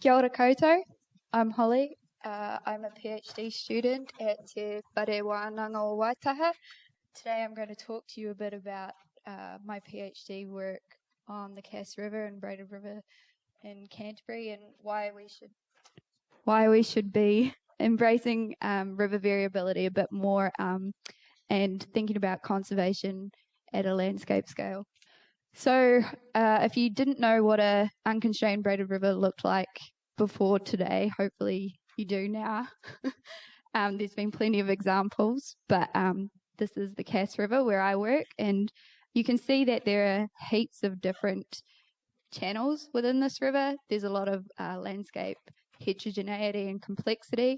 Kia ora koutou. I'm Holly. I'm a PhD student at Te Whare Wānanga o Waitaha. Today I'm going to talk to you a bit about my PhD work on the Cass River and BRaided River in Canterbury and why we should be embracing river variability a bit more and thinking about conservation at a landscape scale. So if you didn't know what a unconstrained braided river looked like before today, hopefully you do now. There's been plenty of examples, but this is the Cass River where I work, and you can see that there are heaps of different channels within this river. There's a lot of landscape heterogeneity and complexity,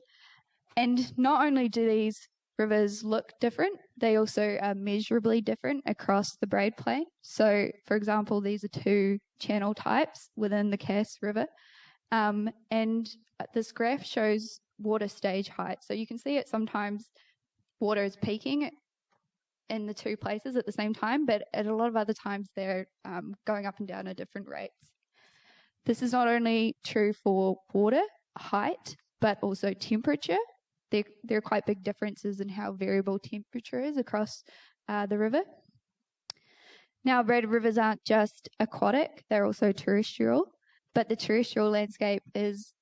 and not only do these rivers look different, they also are measurably different across the braidplain. So, for example, these are two channel types within the Cass River, and this graph shows water stage height. So you can see it sometimes water is peaking in the two places at the same time, but at a lot of other times they're going up and down at different rates. This is not only true for water height, but also temperature. There are quite big differences in how variable temperature is across the river. Now, braided rivers aren't just aquatic, they're also terrestrial, but the terrestrial landscape is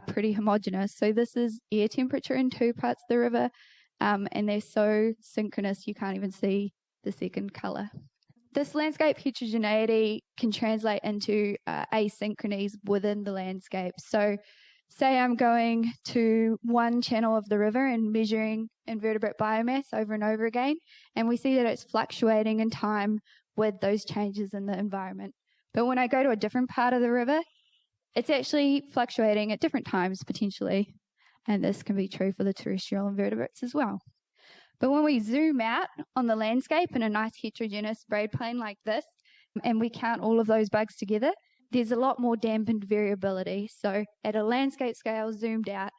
pretty homogeneous. So this is air temperature in two parts of the river, and they're so synchronous you can't even see the second colour. This landscape heterogeneity can translate into asynchronies within the landscape. So say I'm going to one channel of the river and measuring invertebrate biomass over and over again, and we see that it's fluctuating in time with those changes in the environment. But when I go to a different part of the river, it's actually fluctuating at different times potentially, and this can be true for the terrestrial invertebrates as well. But when we zoom out on the landscape in a nice heterogeneous braidplain like this, and we count all of those bugs together, there's a lot more dampened variability. So at a landscape scale zoomed out,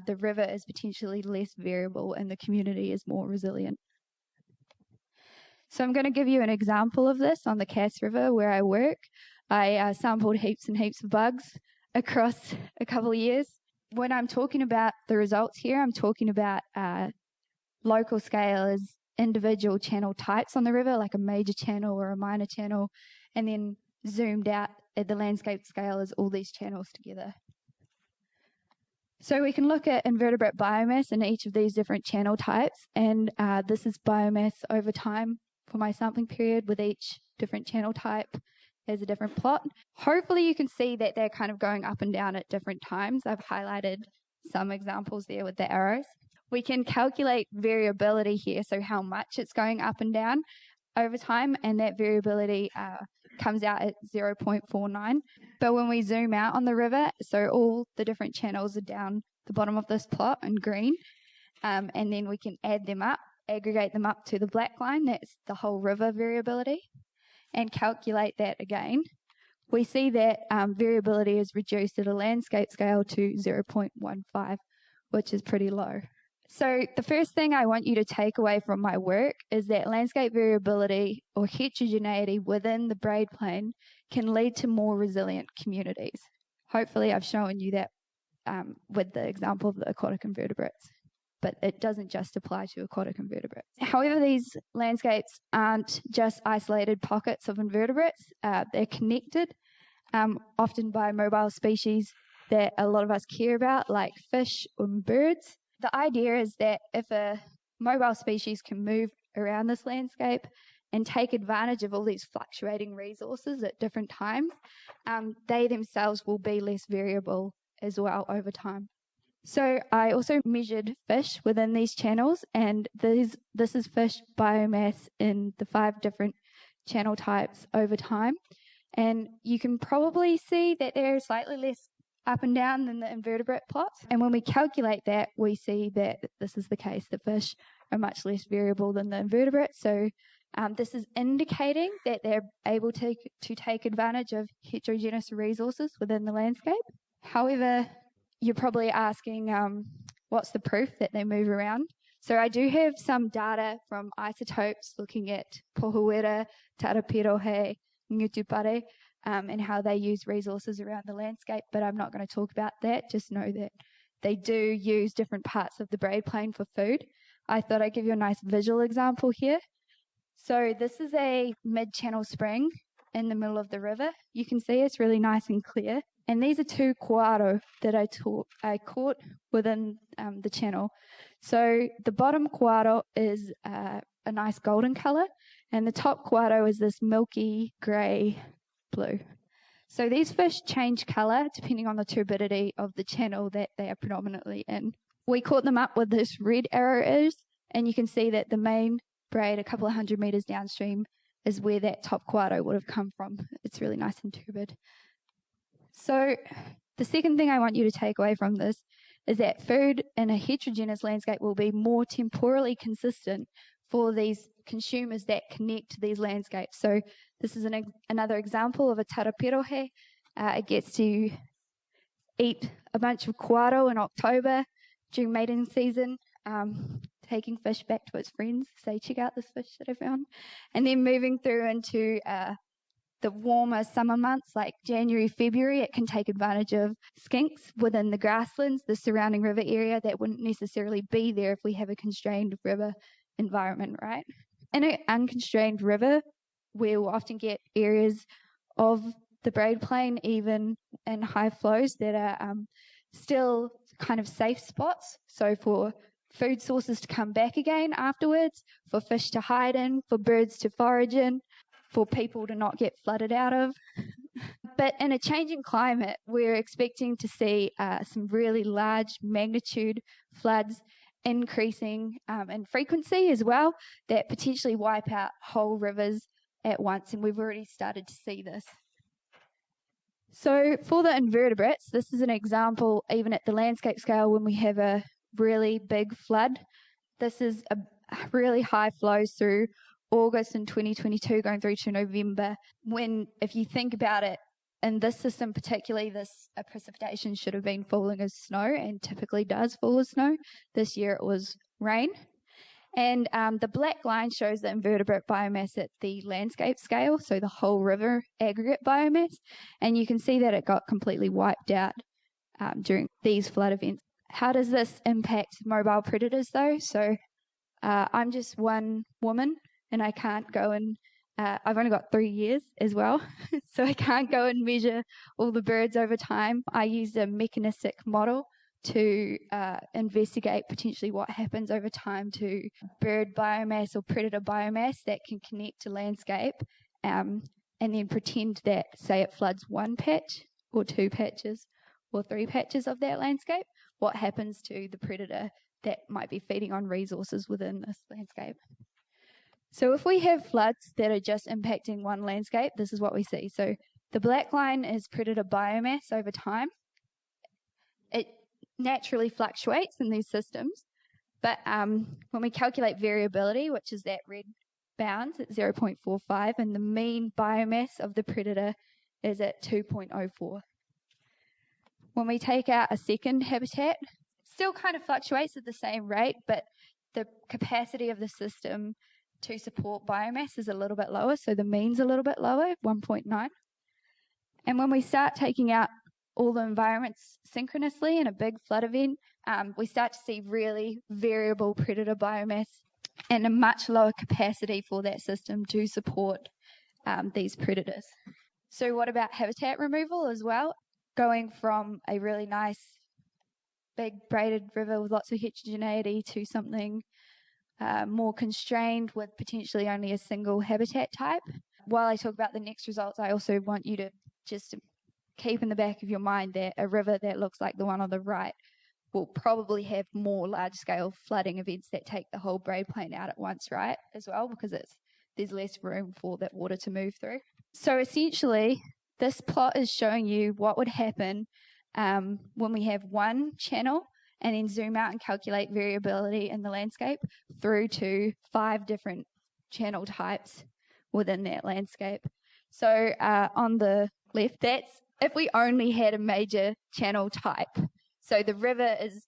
the river is potentially less variable and the community is more resilient. So I'm going to give you an example of this on the Cass River where I work. I sampled heaps and heaps of bugs across a couple of years. When I'm talking about the results here, I'm talking about local scale as individual channel types on the river, like a major channel or a minor channel, and then zoomed out at the landscape scale as all these channels together. So we can look at invertebrate biomass in each of these different channel types, and this is biomass over time for my sampling period with each different channel type as a different plot. Hopefully you can see that they're kind of going up and down at different times. I've highlighted some examples there with the arrows. We can calculate variability here, so how much it's going up and down over time, and that variability comes out at 0.49. But when we zoom out on the river, so all the different channels are down the bottom of this plot in green, and then we can add them up, aggregate them up to the black line, that's the whole river variability, and calculate that again. We see that variability is reduced at a landscape scale to 0.15, which is pretty low. So the first thing I want you to take away from my work is that landscape variability or heterogeneity within the braidplain can lead to more resilient communities. Hopefully I've shown you that with the example of the aquatic invertebrates, but it doesn't just apply to aquatic invertebrates. However, these landscapes aren't just isolated pockets of invertebrates, they're connected, often by mobile species that a lot of us care about, like fish or birds. The idea is that if a mobile species can move around this landscape and take advantage of all these fluctuating resources at different times, they themselves will be less variable as well over time. So I also measured fish within these channels, and this is fish biomass in the 5 different channel types over time. And you can probably see that they're slightly less up and down than the invertebrate plots. And when we calculate that, we see that this is the case. The fish are much less variable than the invertebrates. So this is indicating that they're able to take advantage of heterogeneous resources within the landscape. However, you're probably asking, what's the proof that they move around? So I do have some data from isotopes looking at pohuera, tarapirohe, ngutupare, and how they use resources around the landscape, but I'm not going to talk about that. Just know that they do use different parts of the braidplain for food. I thought I'd give you a nice visual example here. So this is a mid-channel spring in the middle of the river. You can see it's really nice and clear. And these are 2 kōaro that I caught within the channel. So the bottom kōaro is a nice golden colour, and the top kōaro is this milky grey blue. So these fish change colour depending on the turbidity of the channel that they are predominantly in. We caught them up with this red arrow is, and you can see that the main braid a couple of 100 metres downstream is where that top kōaro would have come from. It's really nice and turbid. So the second thing I want you to take away from this is that food in a heterogeneous landscape will be more temporally consistent for these consumers that connect to these landscapes. So this is another example of a tarapirohe. It gets to eat a bunch of kōaro in October during mating season, taking fish back to its friends, say, check out this fish that I found. And then moving through into the warmer summer months like January, February, it can take advantage of skinks within the grasslands, the surrounding river area that wouldn't necessarily be there if we have a constrained river environment, right? In an unconstrained river, we will often get areas of the braidplain, even in high flows, that are still kind of safe spots. So for food sources to come back again afterwards, for fish to hide in, for birds to forage in, for people to not get flooded out of. But in a changing climate, we're expecting to see some really large magnitude floods increasing in frequency as well, that potentially wipe out whole rivers at once, and we've already started to see this. So for the invertebrates, this is an example even at the landscape scale when we have a really big flood. This is a really high flows through August in 2022 going through to November, when, if you think about it, in this system particularly, this precipitation should have been falling as snow, and typically does fall as snow. This year it was rain. And the black line shows the invertebrate biomass at the landscape scale, so the whole river aggregate biomass. And you can see that it got completely wiped out during these flood events. How does this impact mobile predators though? So I'm just one woman, and I can't go and, I've only got 3 years as well, so I can't go and measure all the birds over time. I used a mechanistic model to investigate potentially what happens over time to bird biomass or predator biomass that can connect to landscape, and then pretend that, say, it floods 1 patch or 2 patches or 3 patches of that landscape. What happens to the predator that might be feeding on resources within this landscape? So if we have floods that are just impacting one landscape, this is what we see. So the black line is predator biomass over time. It naturally fluctuates in these systems, but when we calculate variability, which is that red bound at 0.45, and the mean biomass of the predator is at 2.04. When we take out a second habitat, it still kind of fluctuates at the same rate, but the capacity of the system to support biomass is a little bit lower, so the mean's a little bit lower, 1.9. And when we start taking out all the environments synchronously in a big flood event, we start to see really variable predator biomass and a much lower capacity for that system to support these predators. So what about habitat removal as well? Going from a really nice big braided river with lots of heterogeneity to something more constrained with potentially only a single habitat type. While I talk about the next results, I also want you to just keep in the back of your mind that a river that looks like the one on the right will probably have more large-scale flooding events that take the whole braidplain out at once, right, as well, because there's less room for that water to move through. So essentially, this plot is showing you what would happen when we have one channel and then zoom out and calculate variability in the landscape through to 5 different channel types within that landscape. So on the left, that's if we only had a major channel type. So the river is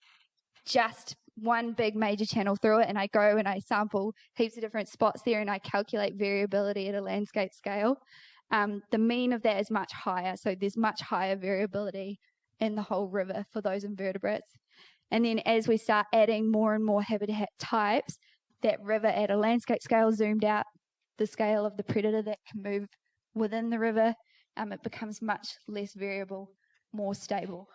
just one big major channel through it, and I go and I sample heaps of different spots there and I calculate variability at a landscape scale. the mean of that is much higher. So there's much higher variability in the whole river for those invertebrates. And then as we start adding more and more habitat types, that river at a landscape scale zoomed out the scale of the predator that can move within the river. It becomes much less variable, more stable.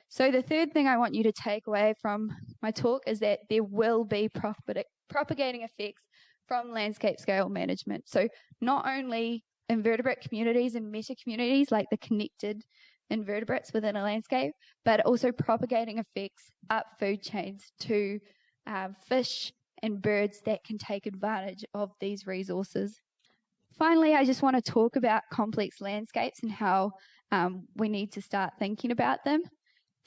So the third thing I want you to take away from my talk is that there will be propagating effects from landscape scale management. So not only invertebrate communities and meta-communities like the connected invertebrates within a landscape, but also propagating effects up food chains to fish and birds that can take advantage of these resources. Finally, I just want to talk about complex landscapes and how we need to start thinking about them.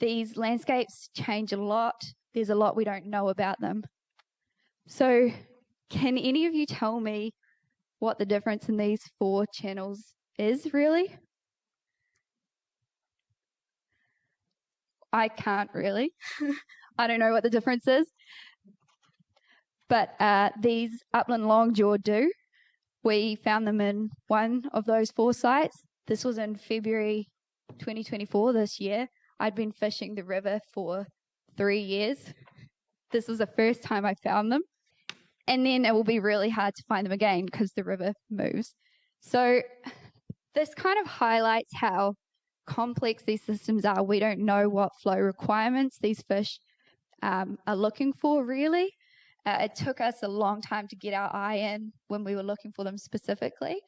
These landscapes change a lot. There's a lot we don't know about them. So can any of you tell me what the difference in these 4 channels is, really? I can't really. I don't know what the difference is. But these upland longjaw do. We found them in one of those 4 sites. This was in February 2024, this year. I'd been fishing the river for 3 years. This was the first time I found them. And then it will be really hard to find them again because the river moves. So this kind of highlights how complex these systems are. We don't know what flow requirements these fish are looking for, really. It took us a long time to get our eye in when we were looking for them specifically.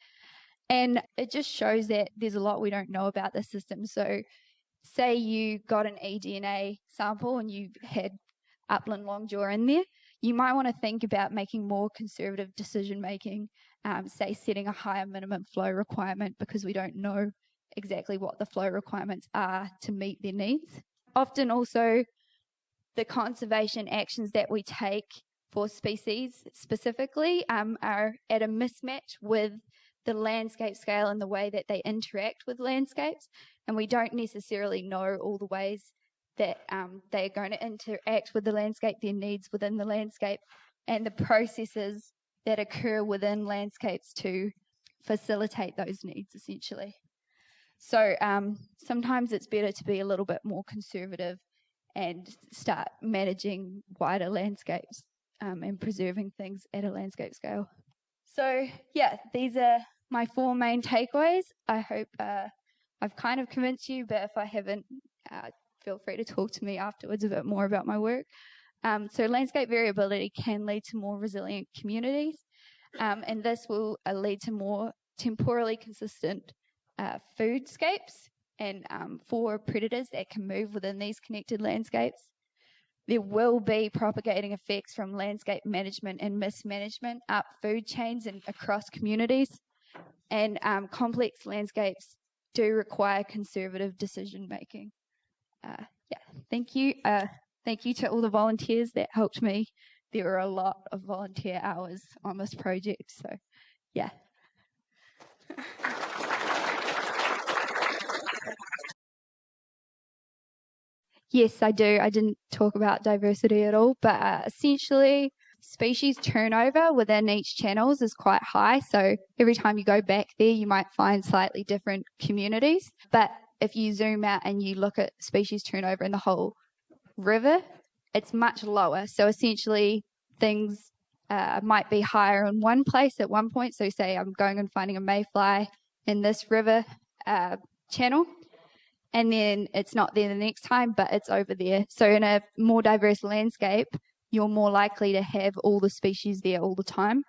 And it just shows that there's a lot we don't know about the system. So say you got an eDNA sample and you had upland longjaw in there, you might want to think about making more conservative decision making, say setting a higher minimum flow requirement because we don't know exactly what the flow requirements are to meet their needs. Often also the conservation actions that we take for species specifically are at a mismatch with the landscape scale and the way that they interact with landscapes, and we don't necessarily know all the ways that they are going to interact with the landscape, their needs within the landscape, and the processes that occur within landscapes to facilitate those needs, essentially. So sometimes it's better to be a little bit more conservative and start managing wider landscapes and preserving things at a landscape scale. So yeah, these are my 4 main takeaways. I hope I've kind of convinced you, but if I haven't, feel free to talk to me afterwards a bit more about my work. So landscape variability can lead to more resilient communities, and this will lead to more temporally consistent foodscapes and for predators that can move within these connected landscapes. There will be propagating effects from landscape management and mismanagement up food chains and across communities. And complex landscapes do require conservative decision making. Yeah, thank you. Thank you to all the volunteers that helped me. There were a lot of volunteer hours on this project, so yeah. Yes, I do. I didn't talk about diversity at all, but essentially species turnover within each channels is quite high. So every time you go back there, you might find slightly different communities. But if you zoom out and you look at species turnover in the whole river, it's much lower. So essentially things might be higher in one place at one point. So say I'm going and finding a mayfly in this river channel, and then it's not there the next time, but it's over there. So in a more diverse landscape, you're more likely to have all the species there all the time.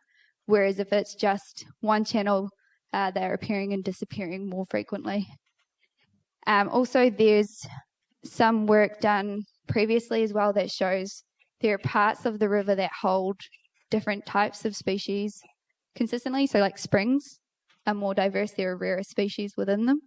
Whereas if it's just one channel, they're appearing and disappearing more frequently. Also, there's some work done previously as well that shows there are parts of the river that hold different types of species consistently. So like springs are more diverse, there are rarer species within them.